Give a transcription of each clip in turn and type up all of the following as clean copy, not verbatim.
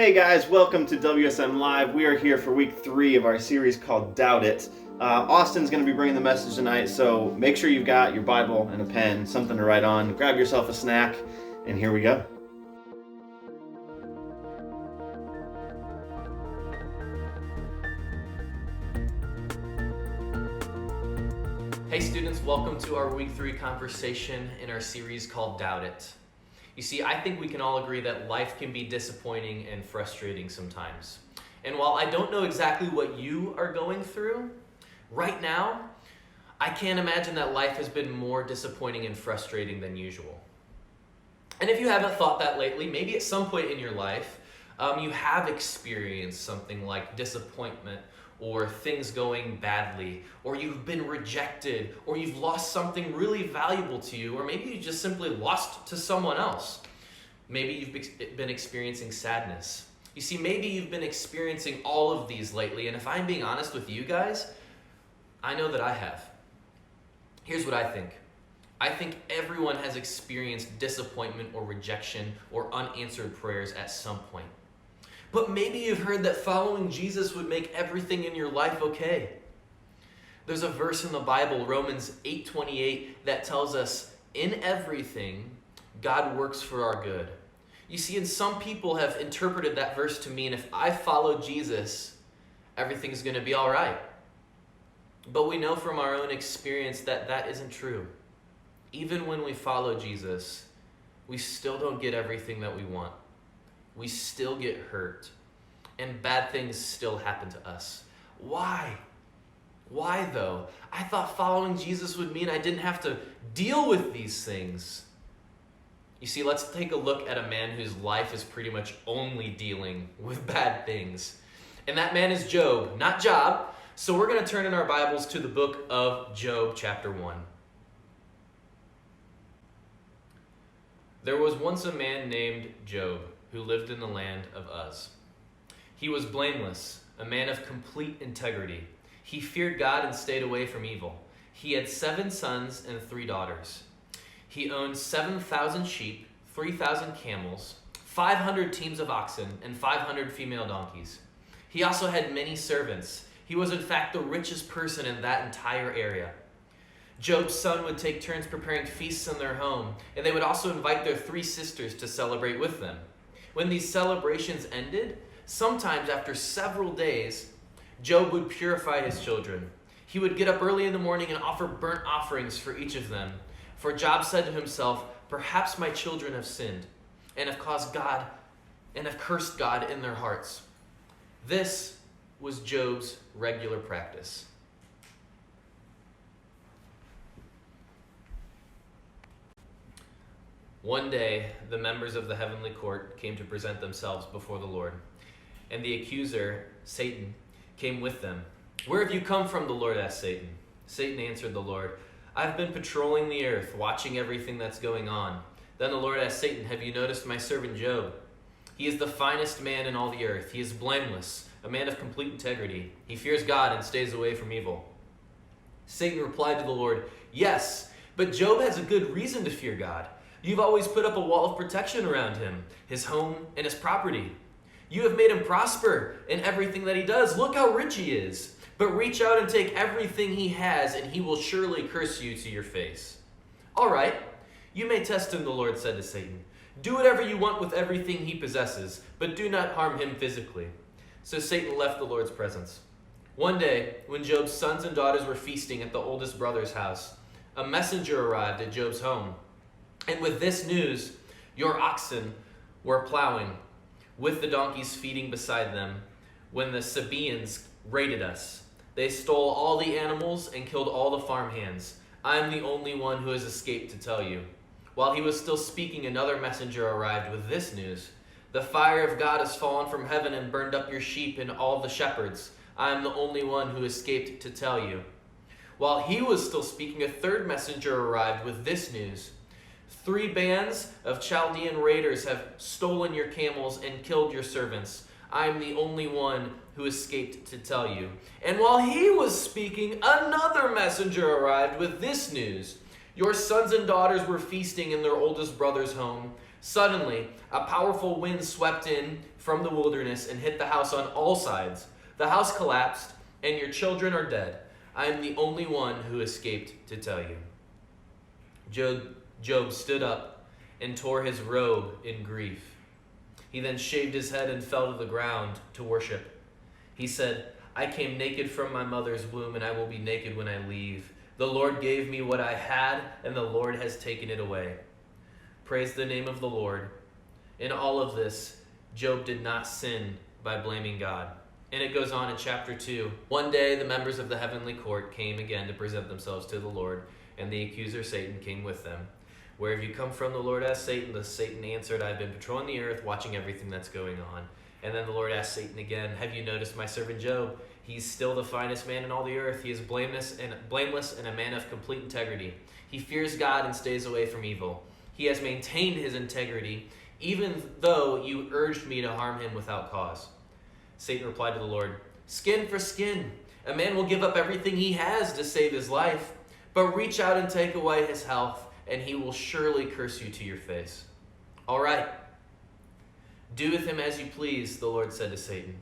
Hey guys, welcome to WSM Live. We are here for week 3 of our series called Doubt It. Austin's going to be bringing the message tonight, so make sure you've got your Bible and a pen, something to write on. Grab yourself a snack, and here we go. Hey students, welcome to our week 3 conversation in our series called Doubt It. You see, I think we can all agree that life can be disappointing and frustrating sometimes. And while I don't know exactly what you are going through, right now, I can't imagine that life has been more disappointing and frustrating than usual. And if you haven't thought that lately, maybe at some point in your life, you have experienced something like disappointment or things going badly, or you've been rejected, or you've lost something really valuable to you, or maybe you just simply lost to someone else. Maybe you've been experiencing sadness. You see, maybe you've been experiencing all of these lately, and if I'm being honest with you guys, I know that I have. Here's what I think. I think everyone has experienced disappointment or rejection or unanswered prayers at some point. But maybe you've heard that following Jesus would make everything in your life okay. There's a verse in the Bible, Romans 8:28, that tells us, in everything, God works for our good. You see, and some people have interpreted that verse to mean if I follow Jesus, everything's going to be all right. But we know from our own experience that that isn't true. Even when we follow Jesus, we still don't get everything that we want. We still get hurt, and bad things still happen to us. Why? Why though? I thought following Jesus would mean I didn't have to deal with these things. You see, let's take a look at a man whose life is pretty much only dealing with bad things. And that man is Job, not Job. So we're going to turn in our Bibles to the book of Job, chapter 1. There was once a man named Job, who lived in the land of Uz. He was blameless, a man of complete integrity. He feared God and stayed away from evil. He had 7 sons and 3 daughters. He owned 7,000 sheep, 3,000 camels, 500 teams of oxen, and 500 female donkeys. He also had many servants. He was in fact the richest person in that entire area. Job's son would take turns preparing feasts in their home, and they would also invite their 3 sisters to celebrate with them. When these celebrations ended, sometimes after several days, Job would purify his children. He would get up early in the morning and offer burnt offerings for each of them. For Job said to himself, "Perhaps my children have sinned and have cursed God in their hearts." This was Job's regular practice. One day, the members of the heavenly court came to present themselves before the Lord, and the accuser, Satan, came with them. "Where have you come from?" the Lord asked Satan. Satan answered the Lord, "I've been patrolling the earth, watching everything that's going on." Then the Lord asked Satan, "Have you noticed my servant Job? He is the finest man in all the earth. He is blameless, a man of complete integrity. He fears God and stays away from evil." Satan replied to the Lord, "Yes, but Job has a good reason to fear God. You've always put up a wall of protection around him, his home, and his property. You have made him prosper in everything that he does. Look how rich he is. But reach out and take everything he has, and he will surely curse you to your face." "All right, you may test him," the Lord said to Satan. "Do whatever you want with everything he possesses, but do not harm him physically." So Satan left the Lord's presence. One day, when Job's sons and daughters were feasting at the oldest brother's house, a messenger arrived at Job's home. And with this news, "Your oxen were plowing, with the donkeys feeding beside them, when the Sabaeans raided us. They stole all the animals and killed all the farmhands. I am the only one who has escaped to tell you." While he was still speaking, another messenger arrived with this news. "The fire of God has fallen from heaven and burned up your sheep and all the shepherds. I am the only one who escaped to tell you." While he was still speaking, a third messenger arrived with this news. 3 bands of Chaldean raiders have stolen your camels and killed your servants. I am the only one who escaped to tell you." And while he was speaking, another messenger arrived with this news. "Your sons and daughters were feasting in their oldest brother's home. Suddenly, a powerful wind swept in, from the wilderness and hit the house on all sides. The house collapsed, and your children are dead. I am the only one who escaped to tell you." Job stood up and tore his robe in grief. He then shaved his head and fell to the ground to worship. He said, "I came naked from my mother's womb, and I will be naked when I leave. The Lord gave me what I had, and the Lord has taken it away. Praise the name of the Lord." In all of this, Job did not sin by blaming God. And it goes on in chapter 2. One day, the members of the heavenly court came again to present themselves to the Lord, and the accuser Satan came with them. "Where have you come from?" the Lord asked Satan. The Satan answered, "I've been patrolling the earth, watching everything that's going on." And then the Lord asked Satan again, "Have you noticed my servant Job? He's still the finest man in all the earth. He is blameless and a man of complete integrity. He fears God and stays away from evil. He has maintained his integrity, even though you urged me to harm him without cause." Satan replied to the Lord, "Skin for skin. A man will give up everything he has to save his life, but reach out and take away his health, and he will surely curse you to your face." "All right. Do with him as you please," the Lord said to Satan,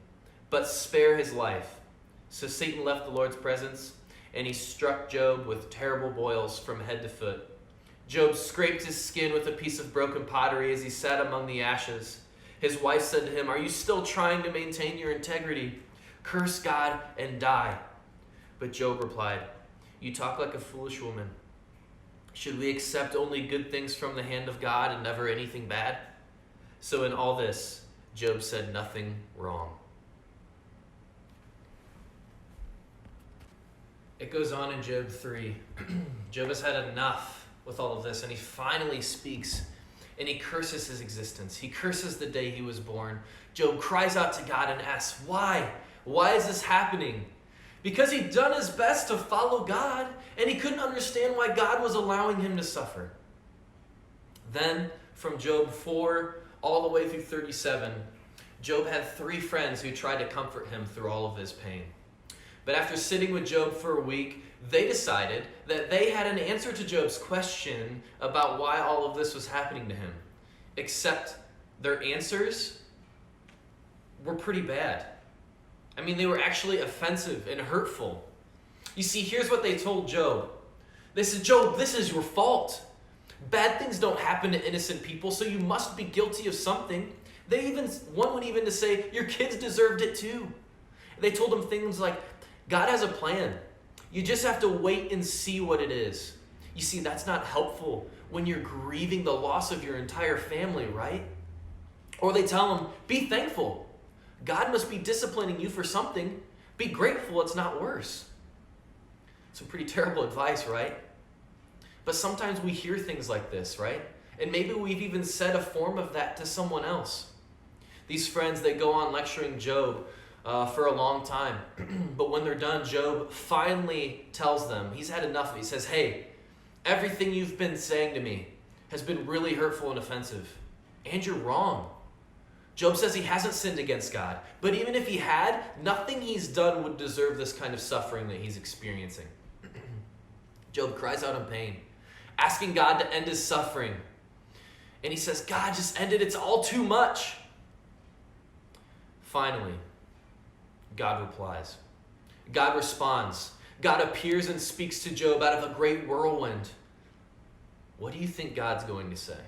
"but spare his life." So Satan left the Lord's presence, and he struck Job with terrible boils from head to foot. Job scraped his skin with a piece of broken pottery as he sat among the ashes. His wife said to him, "Are you still trying to maintain your integrity? Curse God and die." But Job replied, "You talk like a foolish woman. Should we accept only good things from the hand of God and never anything bad?" So in all this, Job said nothing wrong. It goes on in Job 3. Job has had enough with all of this, and he finally speaks, and he curses his existence. He curses the day he was born. Job cries out to God and asks, why? Why is this happening? Because he'd done his best to follow God, and he couldn't understand why God was allowing him to suffer. Then, from Job 4 all the way through 37, Job had 3 friends who tried to comfort him through all of his pain. But after sitting with Job for a week, they decided that they had an answer to Job's question about why all of this was happening to him. Except their answers were pretty bad. I mean, they were actually offensive and hurtful. You see, here's what they told Job. They said, "Job, this is your fault. Bad things don't happen to innocent people, so you must be guilty of something." One went even to say, "Your kids deserved it too." They told him things like, "God has a plan. You just have to wait and see what it is." You see, that's not helpful when you're grieving the loss of your entire family, right? Or they tell him, "Be thankful. God must be disciplining you for something. Be grateful it's not worse." Some pretty terrible advice, right? But sometimes we hear things like this, right? And maybe we've even said a form of that to someone else. These friends, they go on lecturing Job for a long time. But when they're done, Job finally tells them, he's had enough. He says, "Hey, everything you've been saying to me has been really hurtful and offensive. And you're wrong." Job says he hasn't sinned against God. But even if he had, nothing he's done would deserve this kind of suffering that he's experiencing. Job cries out in pain, asking God to end his suffering. And he says, "God, just end it. It's all too much." Finally, God replies. God responds. God appears and speaks to Job out of a great whirlwind. What do you think God's going to say?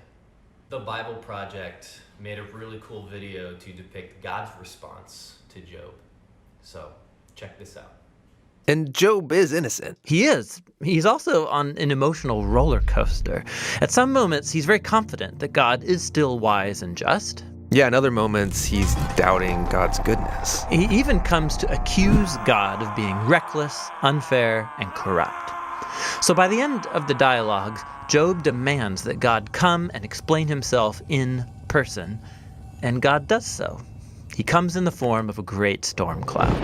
The Bible Project made a really cool video to depict God's response to Job. So, check this out. And Job is innocent. He is. He's also on an emotional roller coaster. At some moments, he's very confident that God is still wise and just. Yeah, in other moments, he's doubting God's goodness. He even comes to accuse God of being reckless, unfair, and corrupt. So by the end of the dialogue, Job demands that God come and explain himself in person, and God does so. He comes in the form of a great storm cloud.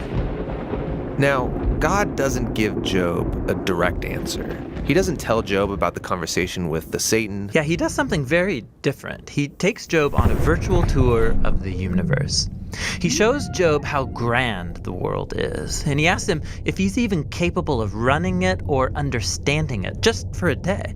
Now, God doesn't give Job a direct answer. He doesn't tell Job about the conversation with the Satan. Yeah, he does something very different. He takes Job on a virtual tour of the universe. He shows Job how grand the world is, and he asks him if he's even capable of running it or understanding it, just for a day.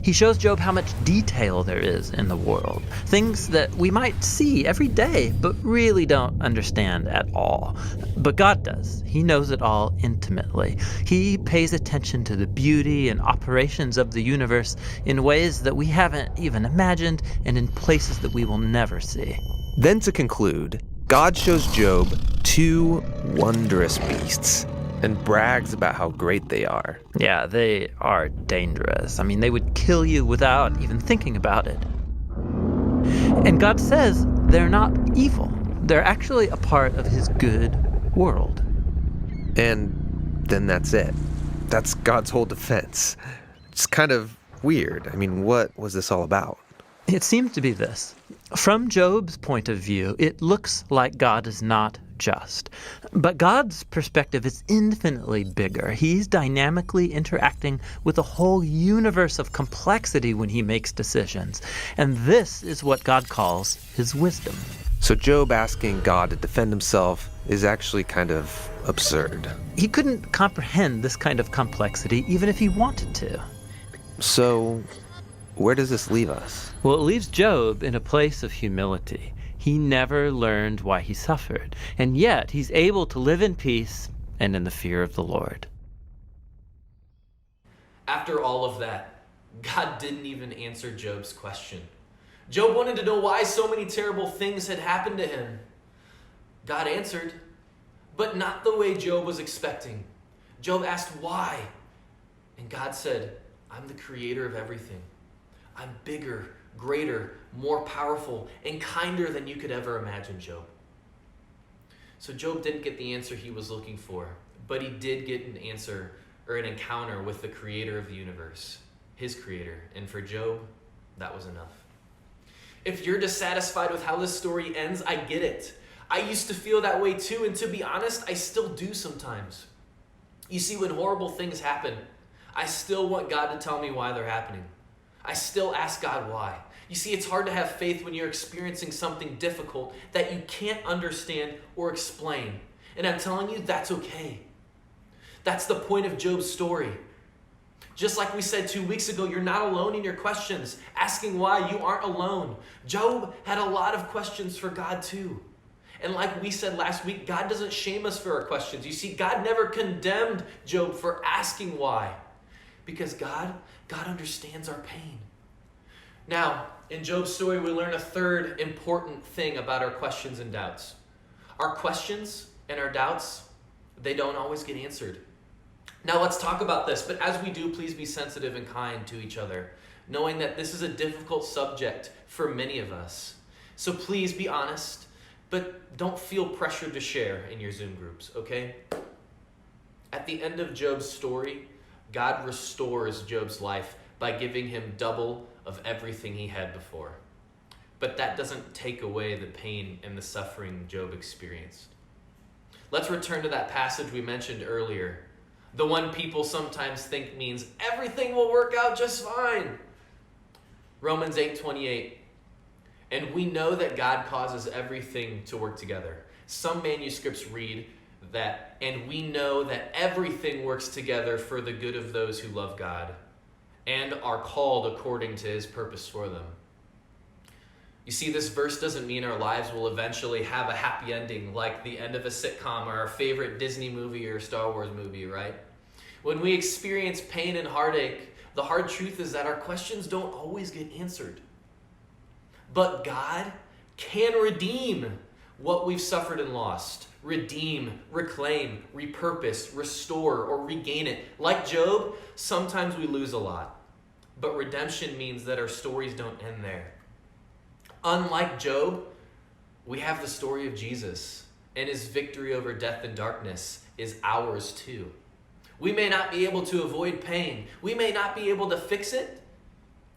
He shows Job how much detail there is in the world, things that we might see every day but really don't understand at all. But God does. He knows it all intimately. He pays attention to the beauty and operations of the universe in ways that we haven't even imagined and in places that we will never see. Then to conclude, God shows Job two wondrous beasts and brags about how great they are. Yeah, they are dangerous. I mean, they would kill you without even thinking about it. And God says they're not evil. They're actually a part of his good world. And then that's it. That's God's whole defense. It's kind of weird. I mean, what was this all about? It seems to be this. From Job's point of view, it looks like God is not just. But God's perspective is infinitely bigger. He's dynamically interacting with a whole universe of complexity when he makes decisions. And this is what God calls his wisdom. So Job asking God to defend himself is actually kind of absurd. He couldn't comprehend this kind of complexity even if he wanted to. So where does this leave us? Well, it leaves Job in a place of humility. He never learned why he suffered, and yet he's able to live in peace and in the fear of the Lord. After all of that, God didn't even answer Job's question. Job wanted to know why so many terrible things had happened to him. God answered, but not the way Job was expecting. Job asked why, and God said, I'm the creator of everything. I'm bigger, greater, more powerful, and kinder than you could ever imagine, Job. So Job didn't get the answer he was looking for, but he did get an answer or an encounter with the creator of the universe, his creator. And for Job, that was enough. If you're dissatisfied with how this story ends, I get it. I used to feel that way too, and to be honest, I still do sometimes. You see, when horrible things happen, I still want God to tell me why they're happening. I still ask God why. You see, it's hard to have faith when you're experiencing something difficult that you can't understand or explain. And I'm telling you, that's okay. That's the point of Job's story. Just like we said 2 weeks ago, you're not alone in your questions. Asking why, you aren't alone. Job had a lot of questions for God too. And like we said last week, God doesn't shame us for our questions. You see, God never condemned Job for asking why. Because God understands our pain. Now, in Job's story, we learn a third important thing about our questions and doubts. Our questions and our doubts, they don't always get answered. Now let's talk about this, but as we do, please be sensitive and kind to each other, knowing that this is a difficult subject for many of us. So please be honest, but don't feel pressured to share in your Zoom groups, okay? At the end of Job's story, God restores Job's life by giving him double of everything he had before. But that doesn't take away the pain and the suffering Job experienced. Let's return to that passage we mentioned earlier. The one people sometimes think means everything will work out just fine. Romans 8:28. And we know that God causes everything to work together. Some manuscripts read that, and we know that everything works together for the good of those who love God and are called according to his purpose for them. You see, this verse doesn't mean our lives will eventually have a happy ending like the end of a sitcom or our favorite Disney movie or Star Wars movie, right? When we experience pain and heartache, the hard truth is that our questions don't always get answered. But God can redeem what we've suffered and lost. Redeem, reclaim, repurpose, restore, or regain it. Like Job, sometimes we lose a lot. But redemption means that our stories don't end there. Unlike Job, we have the story of Jesus, and his victory over death and darkness is ours too. We may not be able to avoid pain. We may not be able to fix it.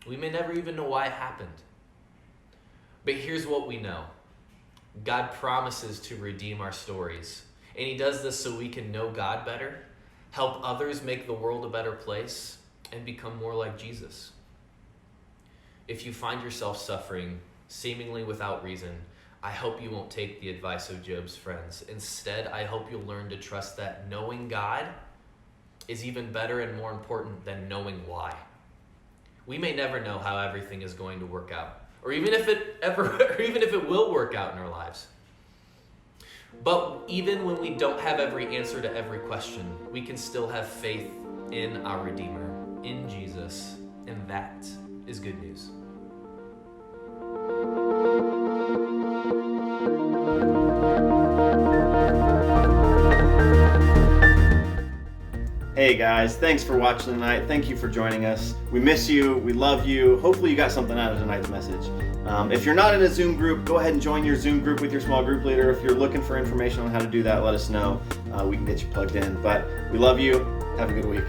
We may never even know why it happened. But here's what we know. God promises to redeem our stories. And he does this so we can know God better, help others make the world a better place, and become more like Jesus. If you find yourself suffering, seemingly without reason, I hope you won't take the advice of Job's friends. Instead, I hope you'll learn to trust that knowing God is even better and more important than knowing why. We may never know how everything is going to work out, or even if it will work out in our lives. But even when we don't have every answer to every question, we can still have faith in our Redeemer, in Jesus, and that is good news. Hey guys, thanks for watching tonight. Thank you for joining us. We miss you. We love you. Hopefully you got something out of tonight's message. If you're not in a Zoom group, go ahead and join your Zoom group with your small group leader. If you're looking for information on how to do that, let us know. We can get you plugged in. But we love you. Have a good week.